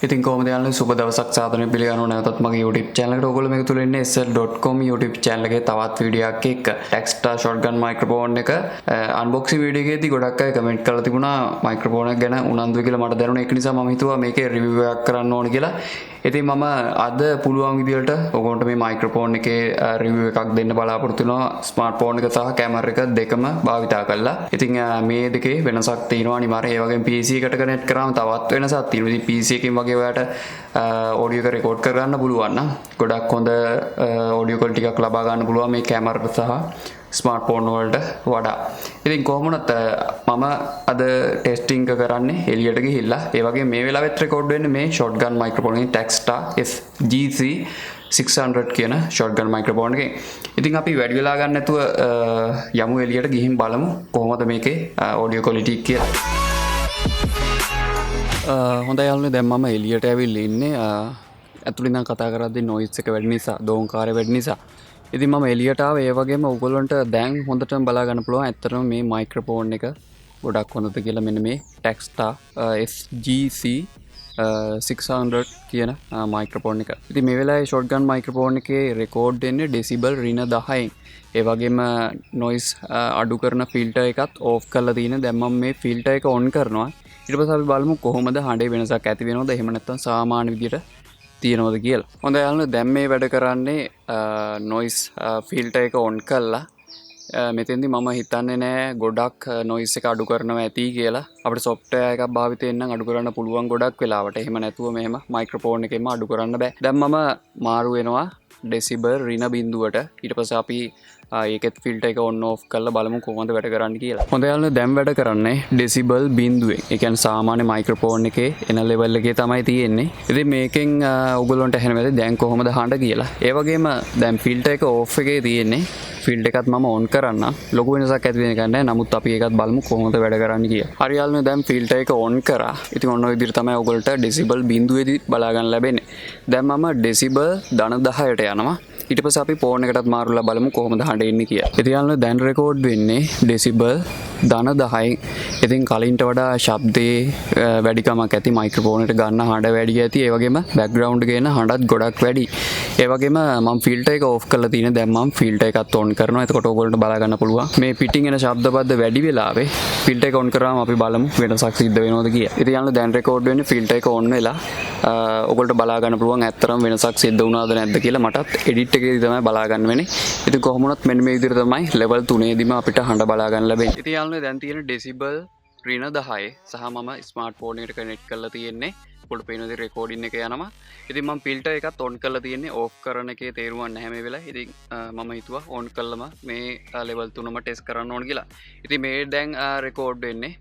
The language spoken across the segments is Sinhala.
ඉතින් කොහොමද යාළුවනේ සුබ දවසක් සාදරයෙන් පිළිගන්නවා නැවතත් මගේ YouTube channel එකට. ඔයගොල්ලෝ මේක තුල ඉන්නේ DotCom YouTube channel එකේ තවත් වීඩියෝ එකක් එක්ක. Takstar shotgun microphone එක unboxing වීඩියෝ එකේදී ගොඩක් අය කමෙන්ට් කරලා තිබුණා microphone එක ගැන උනන්දුයි කියලා මට දැනුණා. ඒක නිසා මම හිතුවා මේකේ review එකක් කරන්න ඕන කියලා. ඉතින් මම අද පුළුවන් විදියට ඔයගොල්ලන්ට මේ microphone එකේ review එකක් දෙන්න බලාපොරොත්තු වෙනවා. smartphone එක සහ camera එක දෙකම භාවිතා කරලා. ඉතින් මේ දෙකේ වෙනසක් තියෙනවා අනිවාර්යයෙන්. ඒ වගේම PC එකට connect කරාම තවත් වෙනසක් තියෙනවා. ඉතින් PC එකකින් වගේ ඔයාලට audio එක record කරගන්න පුළුවන් නම් ගොඩක් හොඳ audio quality එකක් ලබා ගන්න පුළුවන් මේ camera සහ smartphone වලට වඩා. ඉතින් කොහොමුණත් මම අද ටෙස්ටිං එක කරන්නේ එළියට ගිහිල්ලා. ඒ වගේ මේ වෙලාවෙත් record වෙන්නේ මේ shotgun microphone එකේ Takstar sgc-600 කියන shotgun microphone එකේ. ඉතින් අපි වැඩි වෙලා ගන්න නැතුව යමු එළියට ගිහින් බලමු කොහොමද මේකේ audio quality කියලා. හොඳයි යාළුවනේ, දැන් මම එළියට ඇවිල්ලා ඉන්නේ. ඇතුළේ ඉඳන් කතා කරද්දී noise එක වැඩි නිසා, දෝංකාරය වැඩි නිසා. ඉතින් මම එළියට ආවේ. ඒ වගේම ඔයගොල්ලන්ට දැන් හොඳටම බලා ගන්න පුළුවන් ඇත්තටම මේ මයික්‍රොෆෝන් එක ගොඩක් හොඳද කියලා. මෙන්න මේ Takstar sgc-600 කියන මයික්‍රොෆෝන් එක. ඉතින් මේ වෙලාවේ shotgun මයික්‍රොෆෝන් එකේ රෙකෝඩ් වෙන්නේ ඩෙසිබල් ඍණ 10න්. ඒ වගේම noise අඩු කරන ෆිල්ටර් එකත් ඕෆ් කරලා තියෙන. දැන් මම මේ ෆිල්ටර් එක ඔන් කරනවා. ඊට පස්සේ අපි බලමු කොහොමද හඬේ වෙනසක් ඇති වෙනවද, එහෙම නැත්නම් සාමාන්‍ය විදියට තියෙනවද කියලා. හොඳයි යාළුවනේ, දැන් මේ වැඩ කරන්නේ noise filter එක on කරලා. මෙතෙන්දි මම හිතන්නේ නෑ ගොඩක් noise එක අඩු කරනවා ඇති කියලා. අපිට software එකක් භාවිතයෙන් නම් අඩු කරන්න පුළුවන් ගොඩක් වෙලාවට. එහෙම නැතුව මෙහෙම microphone එකෙන්ම අඩු කරන්න බෑ. දැන් මම මාරු වෙනවා decibel ඍණ බිඳුවට. ඊට පස්සේ අපි ඒකෙත් ෆිල්ටර් එක on off කරලා බලමු කොහොමද වැඩ කරන්නේ කියලා. හොඳයි යාළුවනේ, දැන් වැඩ කරන්නේ decibel බිඳුවෙන්. ඒ කියන්නේ සාමාන්‍ය මයික්‍රොෆෝන් එකේ එන level එකේ තමයි තියෙන්නේ. ඉතින් මේකෙන් ඔයගොල්ලන්ට ඇහෙනවද දැන් කොහොමද හඬ කියලා. ඒ වගේම දැන් ෆිල්ටර් එක off එකේ තියෙන්නේ. ෆිල්ටර් එකත් මම on කරන්න. ලොකු වෙනසක් ඇති වෙන එක නෑ. නමුත් අපි ඒකත් බලමු කොහොමද වැඩ කරන්නේ කියලා. හරි යාළුවනේ, දැන් ෆිල්ටර් එක on කරා. ඉතින් ඔන්න ඔය විදිහට තමයි ඔයගොල්ලන්ට decibel බිඳුවේදී බලා ගන්න ලැබෙන්නේ. දැන් මම decibel ධන 10ට යනවා. ඊට පස්සේ අපි ෆෝන් එකටත් මාරුලා බලමු කොහොමද හඬ එන්නේ කියලා. ඉතින් යාළුවනේ, දැන් රෙකෝඩ් වෙන්නේ decibel ධන 10යි. ඉතින් කලින්ට වඩා ශබ්දේ වැඩිකමක් ඇති. මයික්‍රොෆෝන් එකට ගන්න හඬ වැඩි ඇති. ඒ වගේම බෑග්ග්‍රවුන්ඩ් එකේ එන හඬත් ගොඩක් වැඩි. ඒ වගේම මම ෆිල්ටර් එක ඕෆ් කරලා තියෙන. දැන් මම ෆිල්ටර් එකත් on කරනවා. එතකොට ඔයගොල්ලන්ට බලා ගන්න පුළුවන් මේ පිටින් එන ශබ්ද බද්ද වැඩි වෙලාවේ ෆිල්ටර් එක on කරාම අපි බලමු වෙනසක් සිද්ධ වෙනවද කියලා. ඉතින් යාළුවනේ, දැන් රෙකෝඩ් වෙන්නේ ෆිල්ටර් එක on වෙලා. ඔයගොල්ලන්ට බලා ගන්න පුළුවන් ඇත්තටම වෙනසක් සිද්ධ වුණාද නැද්ද කියලා. මටත් එඩිට් එකේදී තමයි බලා ගන්න වෙන්නේ. ඉතින් කොහොම වුණත් මෙන්න මේ විදිහට තමයි level 3 දීම අපිට හඬ බලා ගන්න ලැබෙන්නේ. ඉතින් යාළුවනේ, දැන් තියෙන decibel ඍණ 10 සහ මම ස්මාර්ට්ෆෝන් එකට කනෙක්ට් කරලා තියෙන්නේ. ඔයාලට පේන විදිහට රෙකෝඩින් එක යනවා. ඉතින් මම ෆිල්ටර් එකත් on කරලා තියෙන්නේ. ඕෆ් කරන එකේ තේරුමක් නැහැ මේ වෙලාවේ. ඉතින් මම හිතුවා on කළාම මේ level 3ම ටෙස්ට් කරන්න ඕන කියලා. ඉතින් මේ දැන් රෙකෝඩ් වෙන්නේ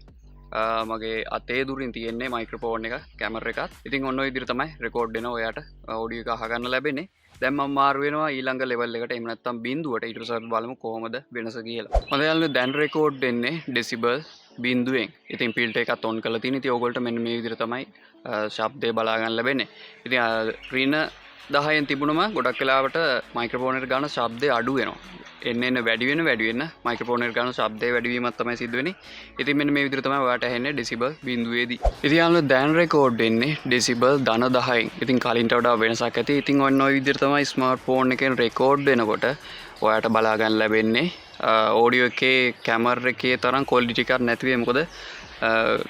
මගේ අතේ දුරින් තියෙන්නේ මයික්‍රොෆෝන් එක, කැමරා එකත්. ඉතින් ඔන්න ඔය විදිහට තමයි රෙකෝඩ් වෙනවා. ඔයාට ඔඩියෝ එක අහගන්න ලැබෙන්නේ. දැන් මම මාරු වෙනවා ඊළඟ level එකට. එහෙම නැත්නම් බිඳුවට. ඊට පස්සේ බලමු කොහොමද වෙනස කියලා. හොඳයි යාළුවනේ, දැන් රෙකෝඩ් වෙන්නේ decibel බිඳුවෙන්. ඉතින් ෆිල්ටර් එකත් on කරලා තියෙන. ඉතින් ඕගොල්ලන්ට මෙන්න මේ විදිහට තමයි ශබ්දේ බලා ගන්න ලැබෙන්නේ. ඉතින් ඍණ 10න් තිබුණම ගොඩක් වෙලාවට මයික්‍රොෆෝන් එකට ගන්න ශබ්දේ අඩු වෙනවා. එන්න වැඩි වෙන මයික්‍රොෆෝන් එකට ගන්න ශබ්දේ වැඩි වීමක් තමයි සිද්ධ වෙන්නේ. ඉතින් මෙන්න මේ විදිහට තමයි ඔයාලට ඇහෙන්නේ decibel බිඳුවේදී. ඉතින් යාළුවෝ, දැන් රෙකෝඩ් වෙන්නේ decibel ධන 10න්. ඉතින් කලින්ට වඩා වෙනසක් ඇති. ඉතින් ඔන්න ඔය විදිහට තමයි ස්මාර්ට්ෆෝන් එකෙන් රෙකෝඩ් වෙනකොට ඔයාලට බලා ගන්න ලැබෙන්නේ. ඔඩියෝ එකේ කැමරා එකේ තරම් ක්වොලිටි එකක් නැති වෙයි. මොකද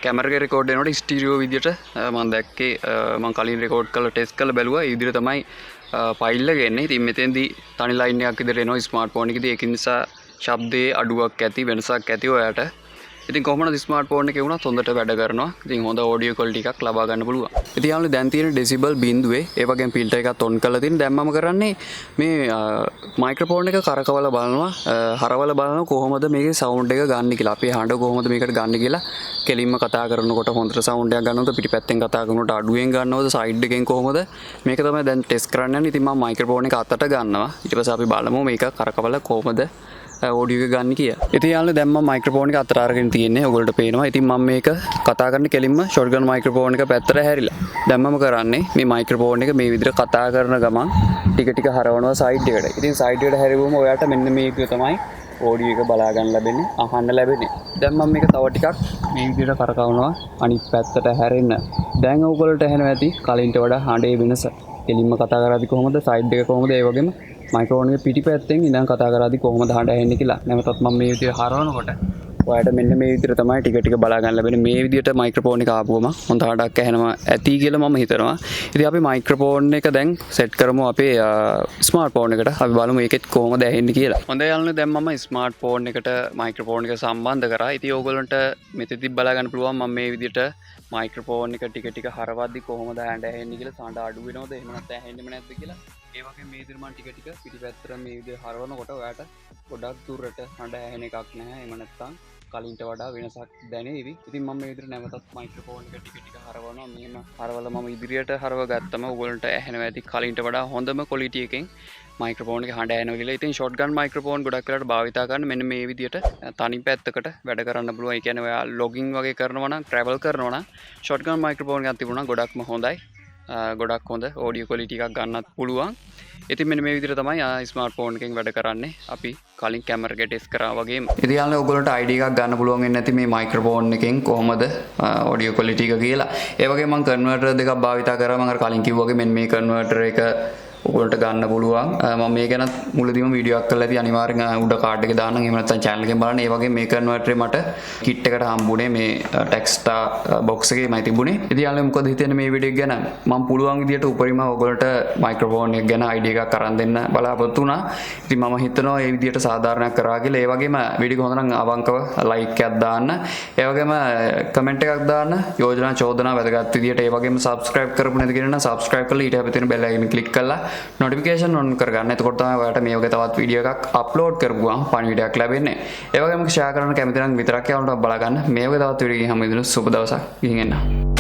කැමරා එකේ රෙකෝඩ් වෙනකොට ස්ටීරියෝ විදිහට මම දැක්කේ. මම කලින් රෙකෝඩ් කරලා ටෙස්ට් කරලා බැලුවා. ඒ විදිහට තමයි ෆයිල් එක එන්නේ. ඉතින් මෙතෙන්දී තනි ලයින් එකක් විදිහට එනවා ස්මාර්ට්ෆෝන් එකේදී. ඒක නිසා ශබ්දයේ අඩුවක් ඇති, වෙනසක් ඇති ඔයාට. ඉතින් කොහොමද ස්මාර්ට්ෆෝන් එකේ වුණත් හොඳට වැඩ කරනවා. ඉතින් හොඳ ඔඩියෝ ක්වොලිටි එකක් ලබා ගන්න පුළුවන්. ඉතින් යාළුවනේ, දැන් තියෙන decibel බිඳුවේ ඒ වගේම ෆිල්ටර් එකත් on කරලා තියෙන. දැන් මම කරන්නේ මේ මයික්‍රොෆෝන් එක කරකවලා බලනවා, හරවලා බලනවා කොහොමද මේකේ සවුන්ඩ් එක ගන්න කියලා. අපි හඬ කොහොමද මේකට ගන්න කියලා. කෙලින්ම කතා කරනකොට හොඳට සවුන්ඩ් එකක් ගන්නවද, පිටිපැත්තෙන් කතා කරනකොට අඩුවෙන් ගන්නවද, සයිඩ් එකෙන් කොහොමද, මේක තමයි දැන් ටෙස්ට් කරන්න යන්නේ. ඉතින් මම මයික්‍රොෆෝන් එක අතට ගන්නවා. ඊට පස්සේ අපි බලමු මේක කරකවලා කොහොමද ඔඩියෝ එක ගන්න කියලා. ඉතින් යාළුවනේ, දැන් මම මයික්‍රොෆෝන් එක අතට අරගෙන තියෙන්නේ. ඔයගොල්ලන්ට පේනවා. ඉතින් මම මේක කතා කරන කෙලින්ම shotgun මයික්‍රොෆෝන් එක පැත්තට හැරිලා. දැන් මම කරන්නේ මේ මයික්‍රොෆෝන් එක මේ විදිහට කතා කරන ගමන් ටික ටික හරවනවා සයිඩ් එකට. ඉතින් සයිඩ් එකට හැරෙවුවම ඔයාට මෙන්න මේ විදිහ තමයි ඕඩියෝ එක බලා ගන්න ලැබෙන්නේ අහන්න ලැබෙන්නේ. දැන් මම මේක තව ටිකක් මේ විදිහට කරකවනවා අනිත් පැත්තට හැරෙන්න. දැන් ඕගොල්ලන්ට ඇහෙනවා ඇති කලින්ට වඩා හඬේ වෙනස. කෙලින්ම කතා කරද්දි කොහොමද සයිඩ් එක කොහොමද ඒ වගේම මයික්‍රොෆෝන් එකේ පිටිපැත්තෙන් ඉඳන් කතා කරද්දි කොහොමද හඬ ඇහෙන්නේ කියලා. නැවතත් මම මේ විදිහට හරවනකොට ඔයාලට මෙන්න මේ විදිහට තමයි ටික ටික බලා ගන්න ලැබෙන්නේ. මේ විදිහට මයික්‍රොෆෝන් එක ආපුවම හොඳ හඬක් ඇහෙනවා ඇති කියලා මම හිතනවා. ඉතින් අපි මයික්‍රොෆෝන් එක දැන් සෙට් කරමු අපේ ස්මාර්ට් ෆෝන් එකට. අපි බලමු ඒකෙත් කොහොමද ඇහෙන්නේ කියලා. හොඳයි යාළුවනේ දැන් මම ස්මාර්ට් ෆෝන් එකට මයික්‍රොෆෝන් එක සම්බන්ධ කරා. ඉතින් ඕගොල්ලන්ට මෙතෙදි බලා ගන්න පුළුවන් මම මේ විදිහට මයික්‍රොෆෝන් එක ටික ටික හරවද්දි කොහොමද හඬ ඇහෙන්නේ කියලා සාඬ අඩු වෙනවද එහෙම නැත්නම් ඇහෙන්නේම නැද්ද කියලා. ඒ වගේ මේ විදිහට මම ටික ටික පිටිපැත්තට මේ විදිහට හරවනකොට ඔයාලට ගොඩක් දුරට හඬ ඇහෙන එකක් නැහැ. එහෙම නැත්නම් කලින්ට වඩා වෙනසක් දැනේවි. ඉතින් මම මේ විදිහට නැවතත් මයික්‍රොෆෝන් එක ටික ටික හරවනවා. මෙහෙම හරවලා මම ඉදිරියට හරව ගත්තම ඔයගොල්ලන්ට ඇහෙනවා ඇති කලින්ට වඩා හොඳම ක්වොලිටි එකෙන් මයික්‍රොෆෝන් එක හඬ ඇහෙනවා කියලා. ඉතින් ෂොට්ගන් මයික්‍රොෆෝන් ගොඩක් වෙලාවට භාවිතා කරන්න මෙන්න මේ විදිහට තනි පැත්තකට වැඩ කරන්න පුළුවන්. ඒ කියන්නේ ඔයා ලොගින් වගේ කරනවා නම් ට්‍රැවල් කරනවා නම් ෂොට්ගන් මයික්‍රොෆෝන් එකක් තිබුණා ගොඩක්ම හොඳයි. ගොඩක් හොඳ ඔඩියෝ ක්වොලිටි එකක් ගන්නත් පුළුවන්. ඉතින් මෙන්න මේ විදිහට තමයි ස්මාර්ට් ෆෝන් එකෙන් වැඩ කරන්නේ. අපි කලින් කැමරා එක ටෙස්ට් කරා වගේම. ඉතින් යාළුවෝ ඔයගොල්ලන්ට ID එකක් ගන්න පුළුවන් වෙන්නේ නැති මේ මයික්‍රොෆෝන් එකෙන් කොහොමද ඔඩියෝ ක්වොලිටි එක කියලා. ඒ වගේම මම කන්වර්ටර් දෙකක් භාවිතා කරා. මම අර කලින් කිව්වා වගේ මෙන්න මේ කන්වර්ටර් එක ඔයගොල්ලන්ට ගන්න පුළුවන්. මම මේ ගැන මුලදීම වීඩියෝ එකක් කරලා තියෙනවා. අනිවාර්යෙන් උඩ කාඩ් එකේ දාන්නම්. එහෙම නැත්නම් channel එකෙන් බලන්න. ඒ වගේ මේ කන්වර්ටරේ මට කිට් එකට හම්බුනේ මේ Takstar box එකේමයි තිබුණේ. ඉතින් යාළුවෝ මොකද හිතන්නේ මේ වීඩියෝ එක ගැන? මම පුළුවන් විදියට උපරිම ඔයගොල්ලන්ට මයික්‍රොෆෝන් එක ගැන idea එකක් අරන් දෙන්න බලාපොරොත්තු වුණා. ඉතින් මම හිතනවා මේ විදියට සාධාරණයක් කරා කියලා. ඒ වගේම වීඩියෝ එක හොඳ නම් අවංකව like එකක් දාන්න. ඒ වගේම කමෙන්ට් එකක් දාන්න. යෝජනා චෝදනා වැදගත් විදියට. ඒ වගේම subscribe කරපු නැති කෙනා නම් subscribe කරලා ඊට හැපෙන බෙල් අයිකන් ක්ලික් කරලා notification on කරගන්න. එතකොට තමයි ඔයාලට මේ වගේ තවත් වීඩියෝ එකක් අප්ලෝඩ් කරපුවාම පණිවිඩයක් ලැබෙන්නේ. ඒ වගේම share කරන්න කැමති නම් විතරක් යවන්න බලා ගන්න. මේ වගේ තවත් වීඩියෝ එකකින් හැම වෙලෙම සුබ දවසක් ගිහින් එන්න.